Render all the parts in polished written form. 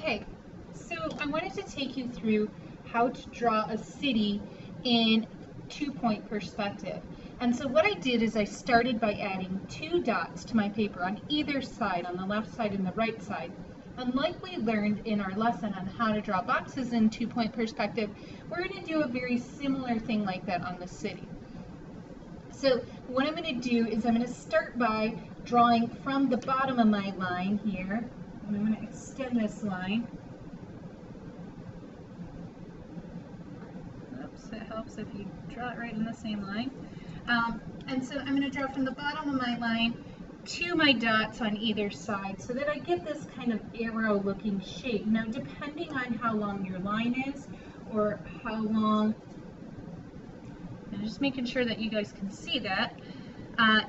Okay, so I wanted to take you through how to draw a city in two-point perspective. And so what I did is I started by adding 2 dots to my paper on either side, on the left side and the right side. And like we learned in our lesson on how to draw boxes in two-point perspective, we're going to do a very similar thing like that on the city. So what I'm going to do is I'm going to start by drawing from the bottom of my line here. And I'm going to extend this line. Oops, it helps if you draw it right in the same line. And so I'm going to draw from the bottom of my line to my dots on either side so that I get this kind of arrow looking shape. Now depending on how long your line is or how long, and just making sure that you guys can see that,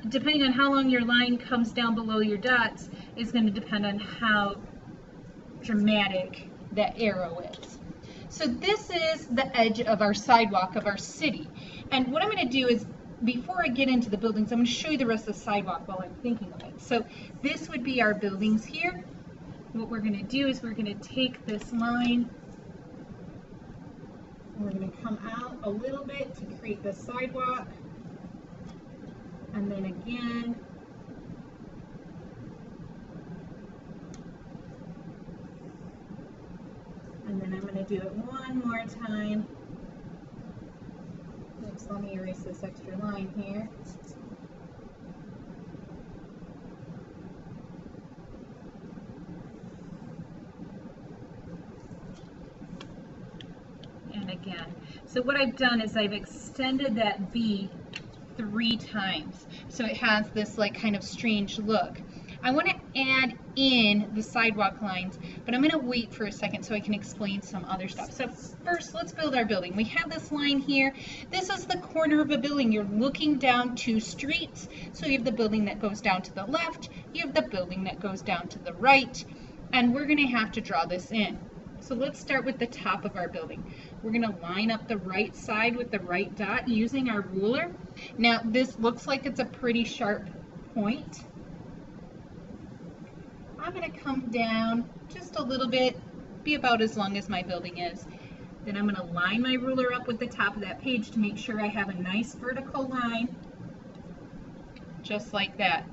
depending on how long your line comes down below your dots is going to depend on how dramatic that arrow is. So this is the edge of our sidewalk of our city. And what I'm going to do is, before I get into the buildings, I'm going to show you the rest of the sidewalk while I'm thinking of it. So this would be our buildings here. What we're going to do is we're going to take this line and we're going to come out a little bit to create the sidewalk. And then again, and then I'm going to do it one more time. Oops, let me erase this extra line here. And again. So what I've done is I've extended that V 3 times. So it has this like kind of strange look. I want to add in the sidewalk lines, but I'm going to wait for a second so I can explain some other stuff. So first, let's build our building. We have this line here. This is the corner of a building. You're looking down 2 streets. So you have the building that goes down to the left, you have the building that goes down to the right, and we're going to have to draw this in. So let's start with the top of our building. We're going to line up the right side with the right dot using our ruler. Now this looks like it's a pretty sharp point. I'm going to come down just a little bit, be about as long as my building is. Then I'm going to line my ruler up with the top of that page to make sure I have a nice vertical line, just like that.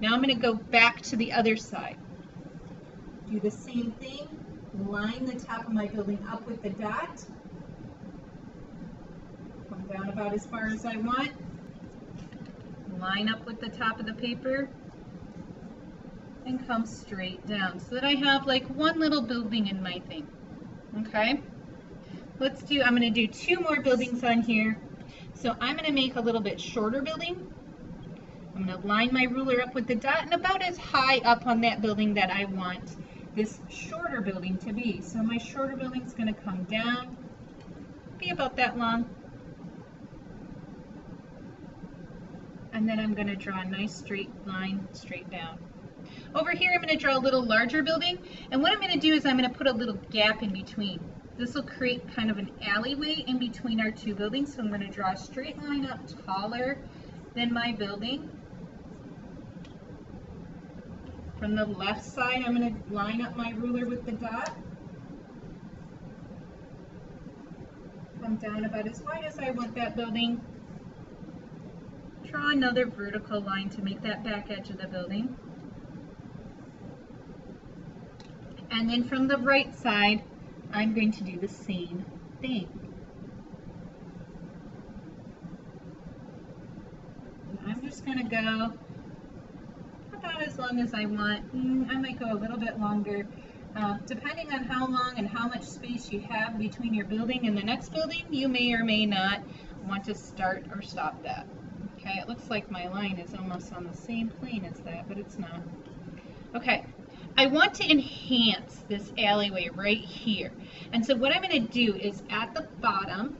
Now I'm going to go back to the other side. Do the same thing, line the top of my building up with the dot, come down about as far as I want, line up with the top of the paper, and come straight down so that I have like one little building in my thing. Okay, I'm going to do 2 more buildings on here. So I'm going to make a little bit shorter building. I'm going to line my ruler up with the dot and about as high up on that building that I want this shorter building to be. So my shorter building is going to come down, be about that long. And then I'm going to draw a nice straight line straight down. Over here, I'm going to draw a little larger building, and what I'm going to do is I'm going to put a little gap in between. This will create kind of an alleyway in between our 2 buildings, so I'm going to draw a straight line up taller than my building. From the left side, I'm going to line up my ruler with the dot. Come down about as wide as I want that building. Draw another vertical line to make that back edge of the building. And then from the right side, I'm going to do the same thing. And I'm just going to go about as long as I want. I might go a little bit longer. Depending on how long and how much space you have between your building and the next building, you may or may not want to start or stop that. Okay, it looks like my line is almost on the same plane as that, but it's not. Okay. I want to enhance this alleyway right here. And so what I'm going to do is at the bottom,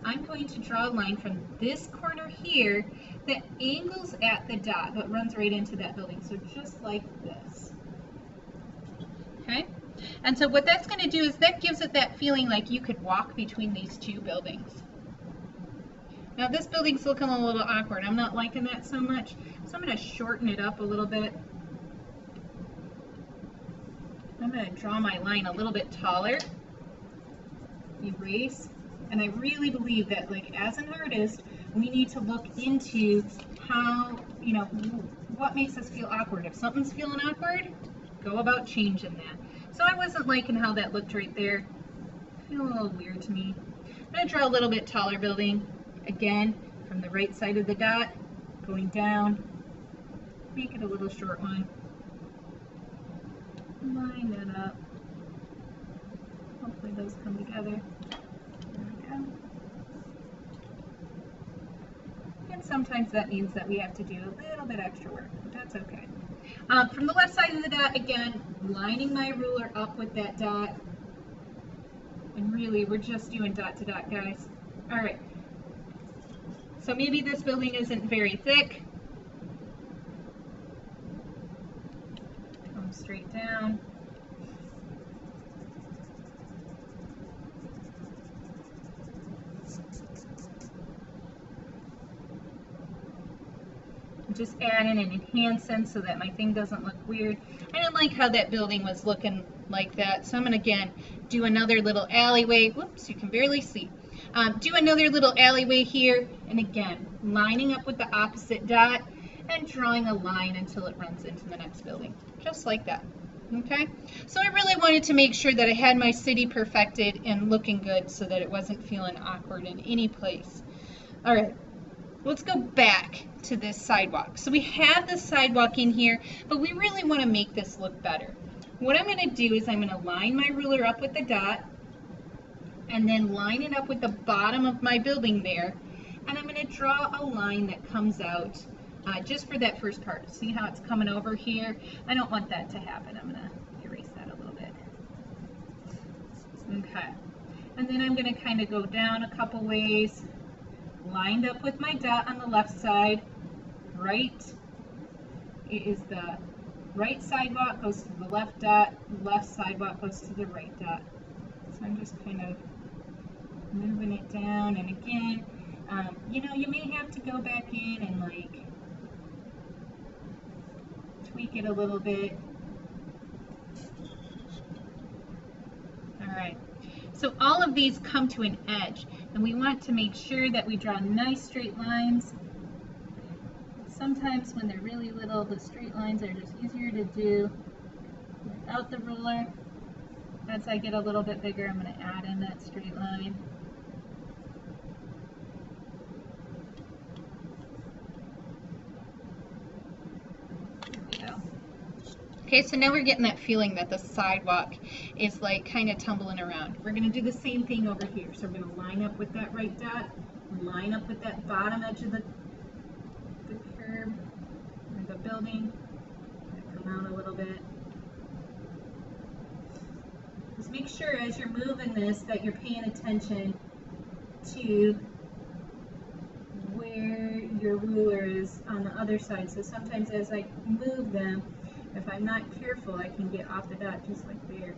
I'm going to draw a line from this corner here that angles at the dot but runs right into that building. So just like this. Okay? And so what that's going to do is that gives it that feeling like you could walk between these 2 buildings. Now this building's looking a little awkward. I'm not liking that so much. So I'm going to shorten it up a little bit. I'm going to draw my line a little bit taller. Erase. And I really believe that, like, as an artist, we need to look into how, you know, what makes us feel awkward. If something's feeling awkward, go about changing that. So I wasn't liking how that looked right there. Feeling a little weird to me. I'm going to draw a little bit taller building. Again, from the right side of the dot, going down. Make it a little short one. Line that up. Hopefully those come together. There we go. And sometimes that means that we have to do a little bit extra work, but that's okay. From the left side of the dot, again, lining my ruler up with that dot. And really, we're just doing dot to dot, guys. All right. So maybe this building isn't very thick. Come straight down. Just add in an enhancement so that my thing doesn't look weird. I didn't like how that building was looking like that, so I'm going to again do another little alleyway. Whoops, you can barely see. Do another little alleyway here, and again lining up with the opposite dot and drawing a line until it runs into the next building, just like that. Okay, so I really wanted to make sure that I had my city perfected and looking good so that it wasn't feeling awkward in any place. All right. Let's go back to this sidewalk. So we have the sidewalk in here, but we really want to make this look better. What I'm going to do is I'm going to line my ruler up with the dot and then line it up with the bottom of my building there. And I'm going to draw a line that comes out just for that first part. See how it's coming over here? I don't want that to happen. I'm going to erase that a little bit. Okay. And then I'm going to kind of go down a couple ways. Lined up with my dot on the left side, right, it is the right sidewalk goes to the left dot, left sidewalk goes to the right dot. So I'm just kind of moving it down, and again, you know, you may have to go back in and like tweak it a little bit. All right. So all of these come to an edge, and we want to make sure that we draw nice straight lines. Sometimes when they're really little, the straight lines are just easier to do without the ruler. As I get a little bit bigger, I'm going to add in that straight line. There we go. Okay, so now we're getting that feeling that the sidewalk is like kind of tumbling around. We're going to do the same thing over here. So we're going to line up with that right dot, line up with that bottom edge of the curb, or the building, come out a little bit. Just make sure as you're moving this that you're paying attention to where your ruler is on the other side. So sometimes as I move them, if I'm not careful, I can get off the dot just like there.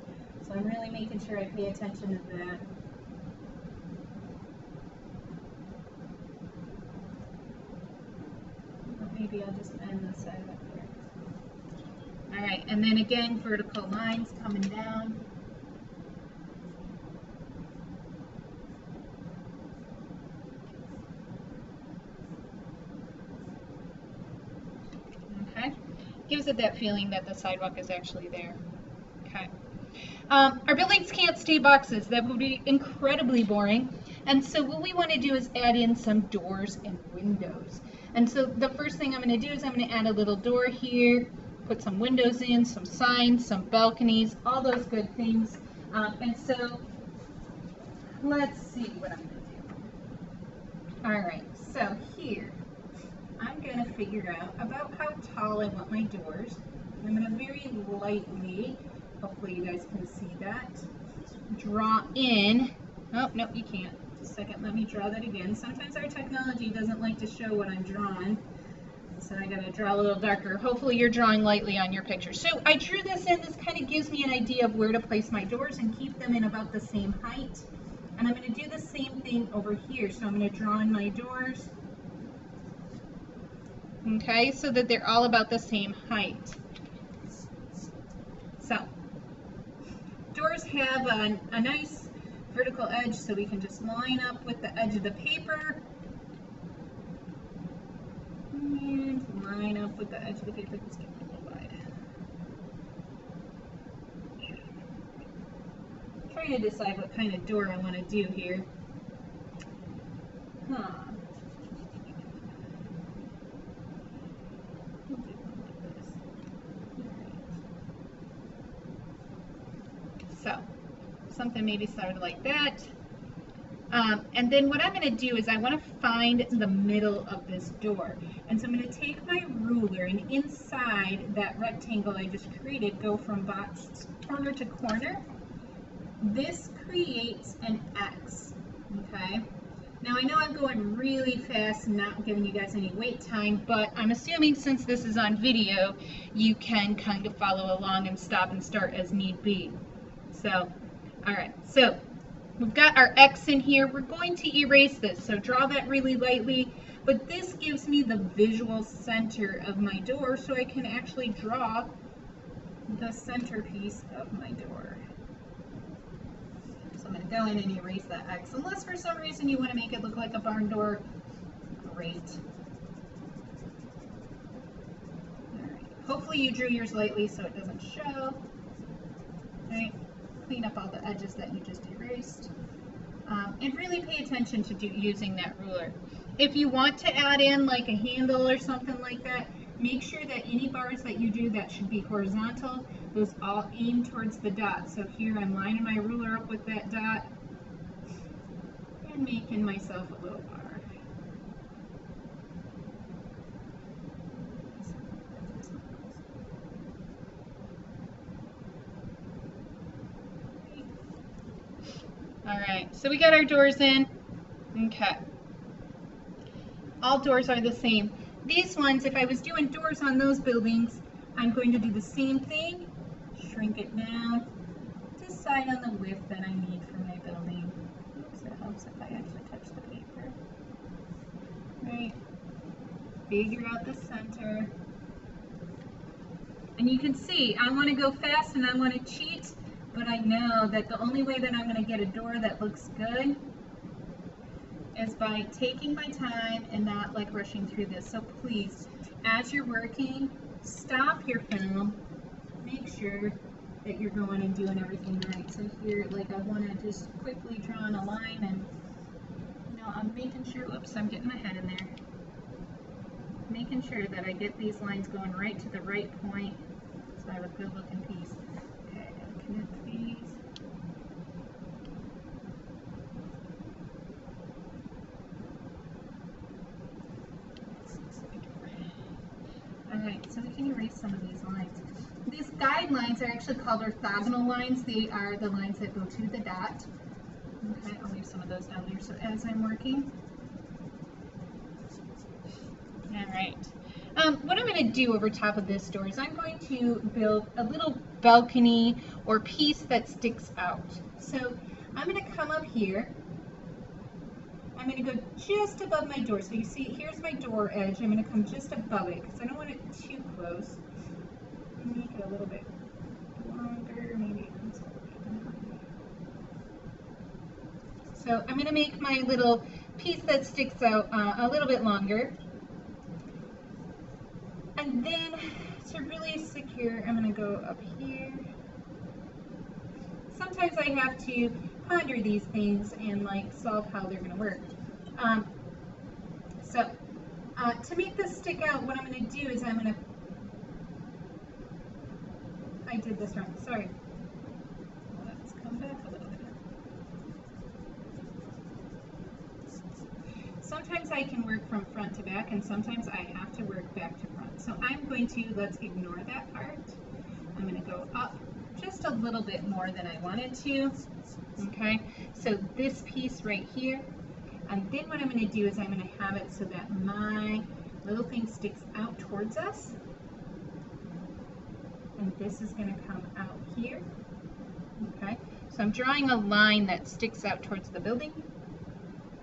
So I'm really making sure I pay attention to that. Maybe I'll just end this side up there. All right, and then again, vertical lines coming down. Okay, gives it that feeling that the sidewalk is actually there. Okay. Our buildings can't stay boxes. That would be incredibly boring. And so what we want to do is add in some doors and windows. And so the first thing I'm going to do is I'm going to add a little door here, put some windows in, some signs, some balconies, all those good things. And so let's see what I'm going to do. All right, so here I'm going to figure out about how tall I want my doors. I'm going to very lightly, hopefully you guys can see that, draw in. Oh, no, you can't. Just a second, let me draw that again. Sometimes our technology doesn't like to show what I'm drawing, so I gotta draw a little darker. Hopefully you're drawing lightly on your picture. So I drew this in. This kind of gives me an idea of where to place my doors and keep them in about the same height. And I'm going to do the same thing over here. So I'm going to draw in my doors, okay, so that they're all about the same height. So have a nice vertical edge, so we can just line up with the edge of the paper and line up with the edge of the paper. Let's get a little wide. Trying to decide what kind of door I want to do here. So, something maybe sort of like that. And then what I'm going to do is I want to find the middle of this door. And so I'm going to take my ruler and inside that rectangle I just created, go from box corner to corner. This creates an X, okay? Now I know I'm going really fast and not giving you guys any wait time, but I'm assuming since this is on video, you can kind of follow along and stop and start as need be. So, all right, so we've got our X in here. We're going to erase this, so draw that really lightly, but this gives me the visual center of my door, so I can actually draw the centerpiece of my door. So I'm going to go in and erase that X, unless for some reason you want to make it look like a barn door. Great. All right. Hopefully you drew yours lightly so it doesn't show. All right. Clean up all the edges that you just erased. And really pay attention to using that ruler. If you want to add in like a handle or something like that, make sure that any bars that you do that should be horizontal, those all aim towards the dot. So here I'm lining my ruler up with that dot and making myself a little bar. All right, so we got our doors in. Okay. All doors are the same. These ones, if I was doing doors on those buildings, I'm going to do the same thing. Shrink it down. Decide on the width that I need for my building. Oops, it helps if I actually touch the paper. Right. Figure out the center. And you can see, I want to go fast and I want to cheat, but I know that the only way that I'm going to get a door that looks good is by taking my time and not like rushing through this. So please, as you're working, stop your film, make sure that you're going and doing everything right. So here, like I want to just quickly draw on a line and, you know, I'm making sure, whoops, I'm getting my head in there. Making sure that I get these lines going right to the right point so I have a good looking piece. Okay, I gotta connect these. Alright, so we can erase some of these lines. These guidelines are actually called orthogonal lines. They are the lines that go to the dot. Okay, I'll leave some of those down there so as I'm working. Alright, what I'm going to do over top of this door is I'm going to build a little balcony or piece that sticks out. So I'm going to come up here. I'm going to go just above my door. So you see, here's my door edge. I'm going to come just above it because I don't want it too close. Make it a little bit longer, maybe. So I'm going to make my little piece that sticks out a little bit longer. And then to really secure, I'm going to go up here. Sometimes I have to ponder these things and like solve how they're going to work. To make this stick out, what I'm going to do is I'm going to, I did this wrong, sorry. Let's come back a little bit. Sometimes I can work from front to back and sometimes I have to work back to front. So I'm going to, let's ignore that part. I'm going to go up just a little bit more than I wanted to. Okay, so this piece right here, and then what I'm going to do is I'm going to have it so that my little thing sticks out towards us, and this is going to come out here. Okay, so I'm drawing a line that sticks out towards the building,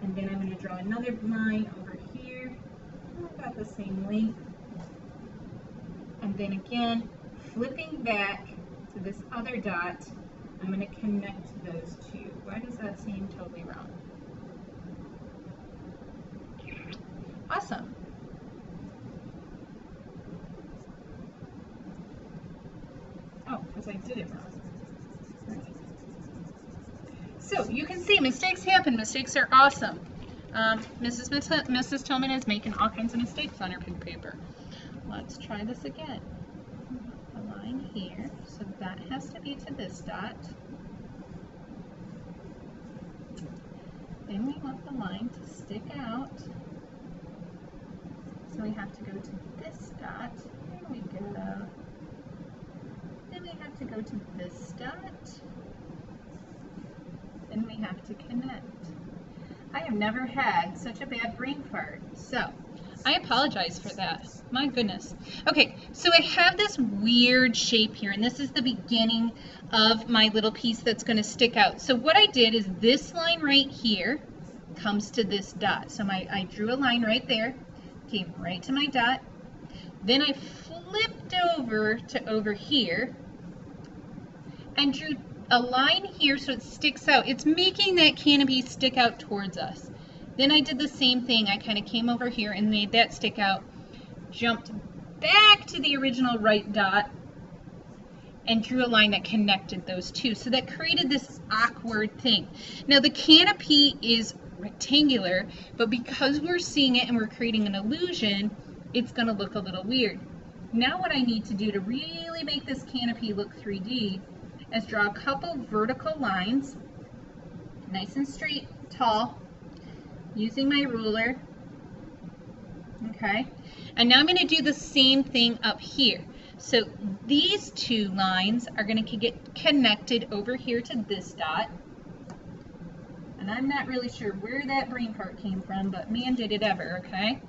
and then I'm going to draw another line over here, about the same length, and then again flipping back to this other dot I'm going to connect those two. Why does that seem totally wrong? Awesome. Oh, because I did it wrong. Right. So you can see mistakes happen. Mistakes are awesome. Mrs. Tillman is making all kinds of mistakes on her pink paper. Let's try this again. A line here, so that has to be to this dot. Then we want the line to stick out. So we have to go to this dot. There we go. Then we have to go to this dot. Then we have to connect. I have never had such a bad brain fart. So I apologize for that. My goodness. Okay, so I have this weird shape here, and this is the beginning of my little piece that's going to stick out. So what I did is this line right here comes to this dot. So I drew a line right there, came right to my dot. Then I flipped over to over here and drew a line here so it sticks out. It's making that canopy stick out towards us. Then I did the same thing. I kind of came over here and made that stick out, jumped back to the original right dot, and drew a line that connected those two. So that created this awkward thing. Now the canopy is rectangular, but because we're seeing it and we're creating an illusion, it's going to look a little weird. Now what I need to do to really make this canopy look 3D is draw a couple vertical lines, nice and straight, tall, using my ruler. Okay, and now I'm going to do the same thing up here. So these two lines are going to get connected over here to this dot. And I'm not really sure where that brain part came from, but man did it ever, okay?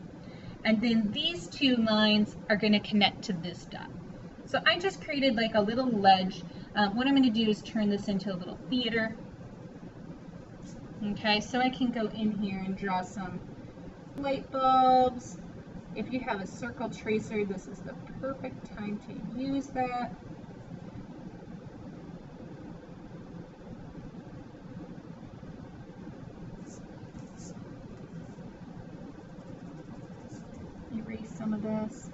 And then these two lines are going to connect to this dot. So I just created like a little ledge. What I'm going to do is turn this into a little theater. Okay, so I can go in here and draw some light bulbs. If you have a circle tracer, this is the perfect time to use that. Erase some of this.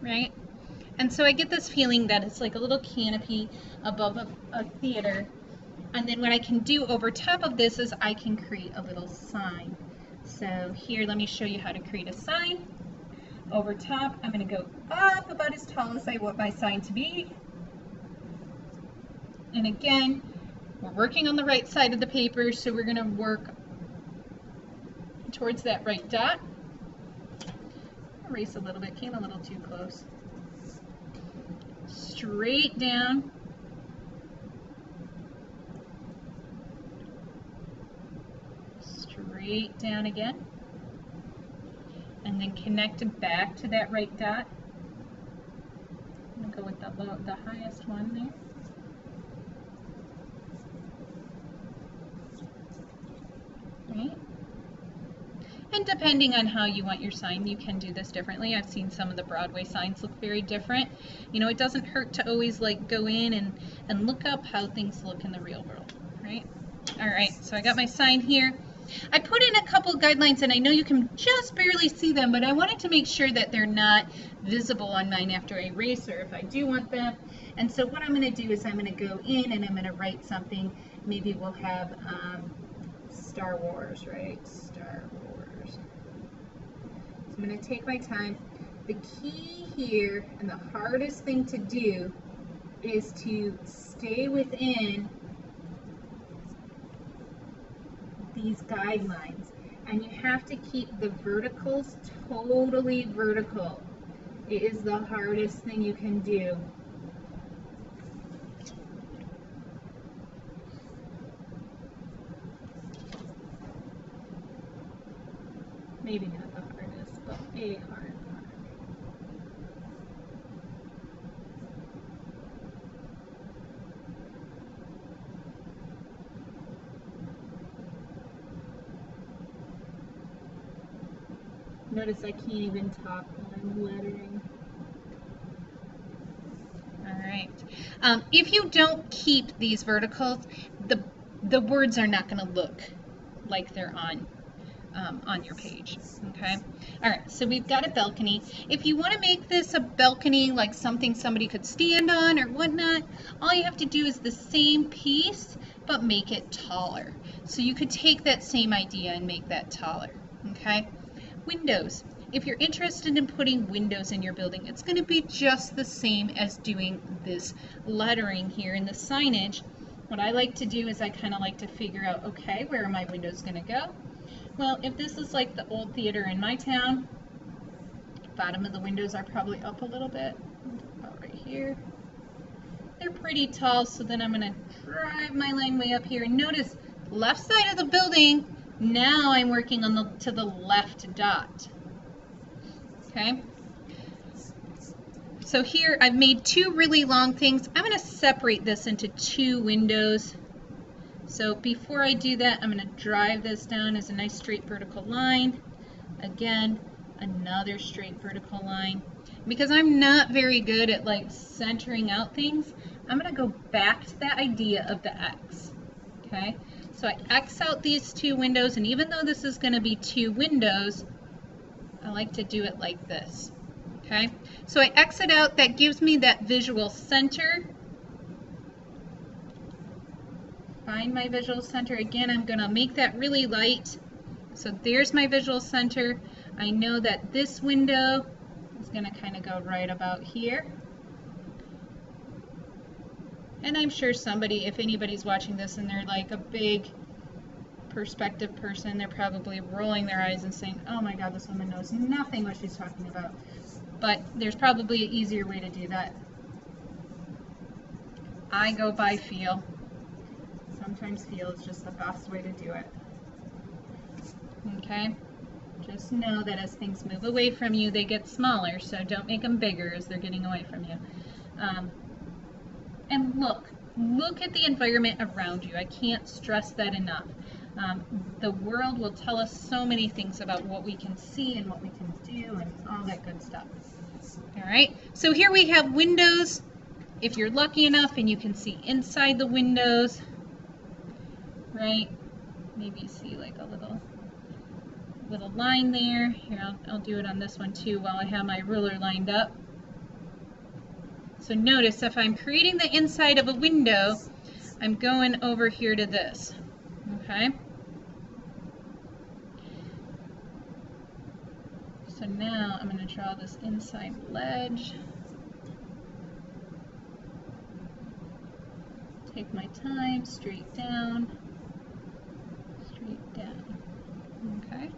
Right? And so I get this feeling that it's like a little canopy above a theater. And then what I can do over top of this is I can create a little sign. So here, let me show you how to create a sign. Over top, I'm going to go up about as tall as I want my sign to be. And again, we're working on the right side of the paper, so we're going to work towards that right dot. Erase a little bit, came a little too close. Straight down. Straight down again. And then connect back to that right dot. I'm going to go with the highest one there. Right? And depending on how you want your sign, you can do this differently. I've seen some of the Broadway signs look very different. You know, it doesn't hurt to always like go in and look up how things look in the real world, right? All right, so I got my sign here. I put in a couple guidelines, and I know you can just barely see them, but I wanted to make sure that they're not visible on mine after I erase, or if I do want them. And so what I'm going to do is I'm going to go in and I'm going to write something. Maybe we'll have Star Wars, right? Star Wars. So I'm going to take my time. The key here, and the hardest thing to do, is to stay within these guidelines, and you have to keep the verticals totally vertical. It is the hardest thing you can do. Maybe not the hardest, but a hard part. Notice I can't even talk while I'm lettering. All right. If you don't keep these verticals, the words are not going to look like they're on your page. Okay. All right. So we've got a balcony. If you want to make this a balcony, like something somebody could stand on or whatnot, all you have to do is the same piece, but make it taller. So you could take that same idea and make that taller. Okay. Windows. If you're interested in putting windows in your building, it's going to be just the same as doing this lettering here in the signage. What I like to do is I kind of like to figure out, okay, where are my windows going to go? Well, if this is like the old theater in my town, bottom of the windows are probably up a little bit, about right here. They're pretty tall, so then I'm going to drive my line way up here. And notice, left side of the building, now I'm working on to the left dot. Okay. So here I've made two really long things. I'm going to separate this into two windows. So before I do that, I'm going to drive this down as a nice straight vertical line. Again, another straight vertical line. Because I'm not very good at like centering out things, I'm going to go back to that idea of the X. Okay. So I X out these two windows, and even though this is going to be two windows, I like to do it like this. Okay, so I exit out, that gives me that visual center. Find my visual center. Again, I'm going to make that really light. So there's my visual center. I know that this window is going to kind of go right about here. And I'm sure somebody, if anybody's watching this and they're like a big perspective person, they're probably rolling their eyes and saying, oh my god, this woman knows nothing what she's talking about. But there's probably an easier way to do that. I go by feel. Sometimes feel is just the best way to do it. Okay? Just know that as things move away from you, they get smaller, so don't make them bigger as they're getting away from you. And look at the environment around you. I can't stress that enough. The world will tell us so many things about what we can see and what we can do and all that good stuff. All right, so here we have windows. If you're lucky enough and you can see inside the windows, right? Maybe see like a little line there. Here, I'll do it on this one too while I have my ruler lined up. So notice if I'm creating the inside of a window, I'm going over here to this. Okay. So now I'm going to draw this inside ledge. Take my time, straight down, straight down. Okay.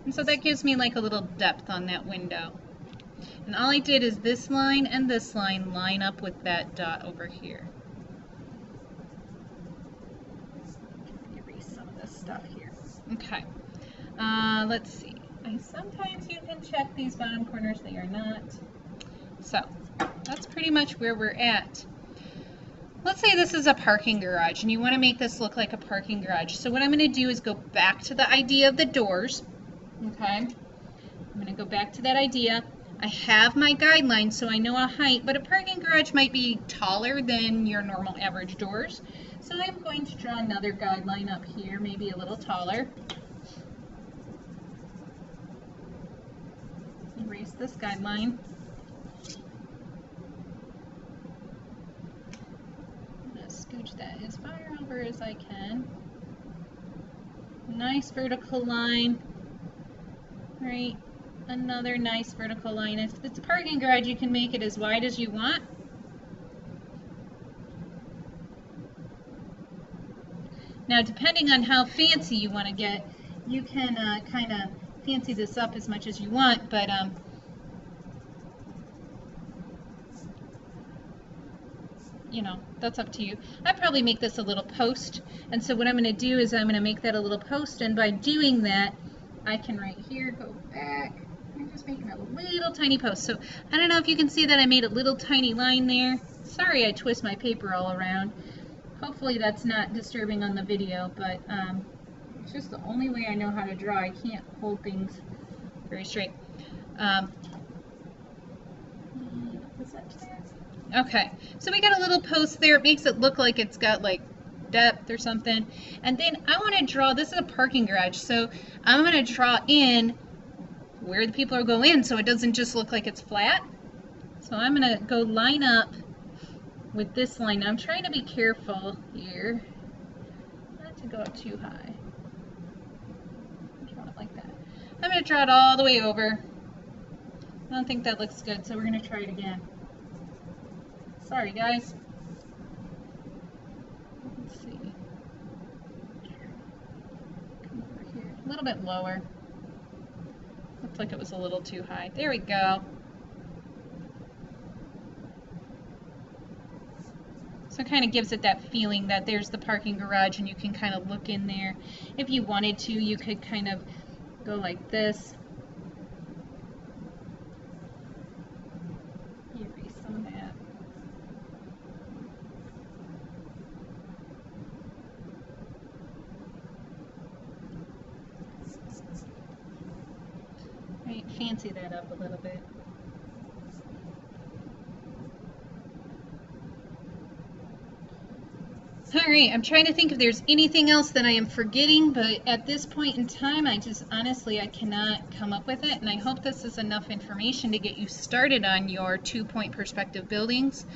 And so that gives me like a little depth on that window. And all I did is this line and this line up with that dot over here. Erase some of this stuff here. Okay. Let's see. Sometimes you can check these bottom corners, they are not. So that's pretty much where we're at. Let's say this is a parking garage and you want to make this look like a parking garage. So what I'm going to do is go back to the idea of the doors. Okay. I'm going to go back to that idea. I have my guidelines so I know a height, but a parking garage might be taller than your normal average doors. So I'm going to draw another guideline up here, maybe a little taller. Erase this guideline. I'm going to scooch that as far over as I can. Nice vertical line. Right. Another nice vertical line. If it's a parking garage, you can make it as wide as you want. Now, depending on how fancy you want to get, you can kind of fancy this up as much as you want, but you know, that's up to you. I'd probably make this a little post, and so what I'm going to do is I'm going to make that a little post, and by doing that, I can right here go back. I'm just making a little tiny post. So I don't know if you can see that I made a little tiny line there. Sorry I twist my paper all around. Hopefully that's not disturbing on the video, but it's just the only way I know how to draw. I can't hold things very straight. Is that there? Okay, so we got a little post there. It makes it look like it's got like depth or something. And then I want to draw, this is a parking garage, so I'm going to draw in where the people are going in so it doesn't just look like it's flat. So I'm going to go line up with this line. I'm trying to be careful here not to go up too high. Draw it like that. I'm going to draw it all the way over. I don't think that looks good, so we're going to try it again. Sorry, guys. Let's see. Come over here. A little bit lower. Looks like it was a little too high. There we go. So it kind of gives it that feeling that there's the parking garage and you can kind of look in there. If you wanted to, you could kind of go like this. Erase some of that. Right, fancy that up a little bit. Alright, I'm trying to think if there's anything else that I am forgetting, but at this point in time, I just honestly, I cannot come up with it, and I hope this is enough information to get you started on your 2-point perspective buildings.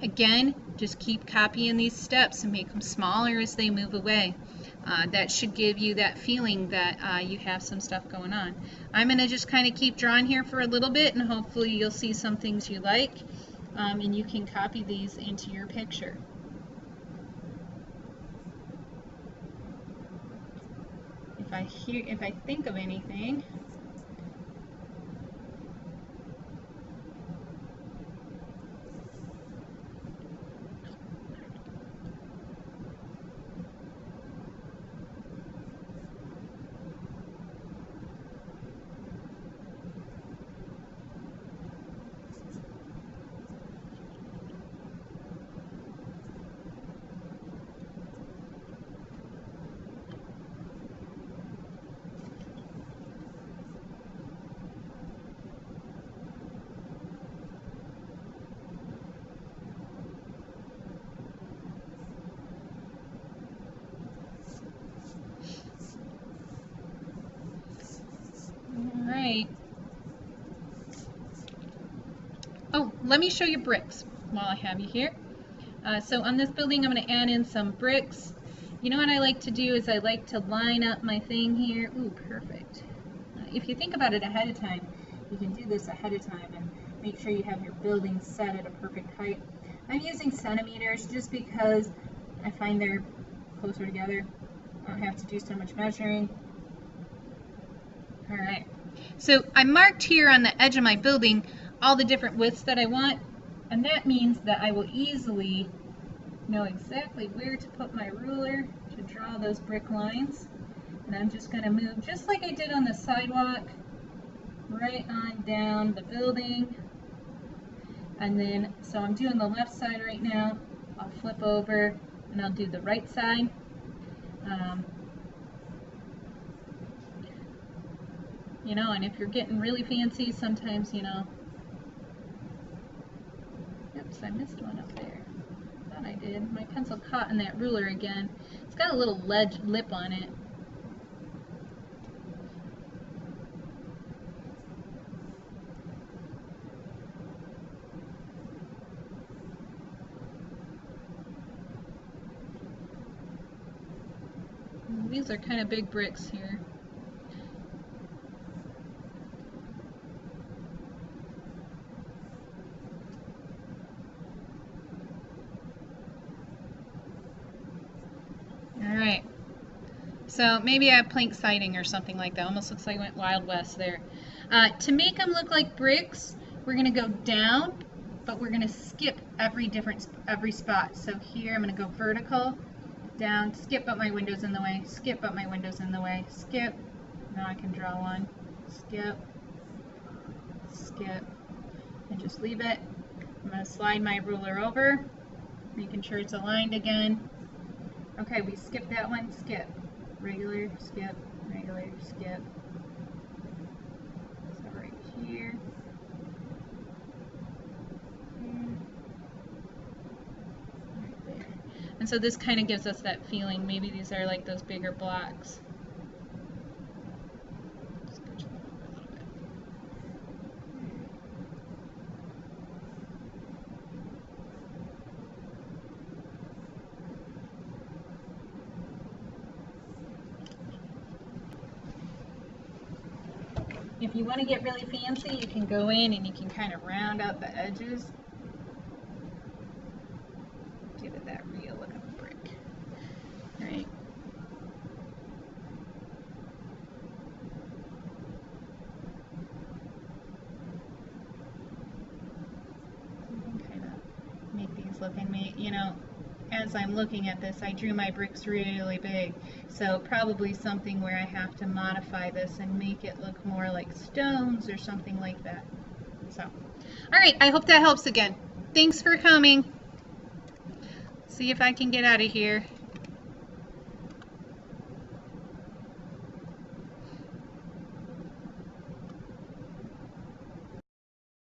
Again, just keep copying these steps and make them smaller as they move away. That should give you that feeling that you have some stuff going on. I'm going to just kind of keep drawing here for a little bit, and hopefully you'll see some things you like, and you can copy these into your picture. If I think of anything. Alright. Oh, let me show you bricks while I have you here. So on this building, I'm going to add in some bricks. You know what I like to do is I like to line up my thing here. Ooh, perfect. If you think about it ahead of time, you can do this ahead of time and make sure you have your building set at a perfect height. I'm using centimeters just because I find they're closer together. I don't have to do so much measuring. Alright, so I marked here on the edge of my building all the different widths that I want, and that means that I will easily know exactly where to put my ruler to draw those brick lines. And I'm just going to move, just like I did on the sidewalk, right on down the building. And then, so I'm doing the left side right now. I'll flip over and I'll do the right side. You know, and if you're getting really fancy, sometimes, you know, oops, I missed one up there. Thought I did. My pencil caught in that ruler again. It's got a little lip on it. These are kind of big bricks here. Alright, so maybe I have plank siding or something like that. Almost looks like I went Wild West there. To make them look like bricks, we're going to go down, but we're going to skip every spot. So here I'm going to go vertical, down, skip but my window's in the way, skip but my window's in the way, skip, now I can draw one, skip, skip, and just leave it. I'm going to slide my ruler over, making sure it's aligned again. Okay, we skipped that one, skip, regular, skip, regular, skip. And so this kind of gives us that feeling. Maybe these are like those bigger blocks. If you want to get really fancy, you can go in and you can kind of round out the edges. Give it that real look of a brick. Right. You can kind of make these look, and you know, as I'm looking at this, I drew my bricks really big, so probably something where I have to modify this and make it look more like stones or something like that. So, all right, I hope that helps again. Thanks for coming. See if I can get out of here.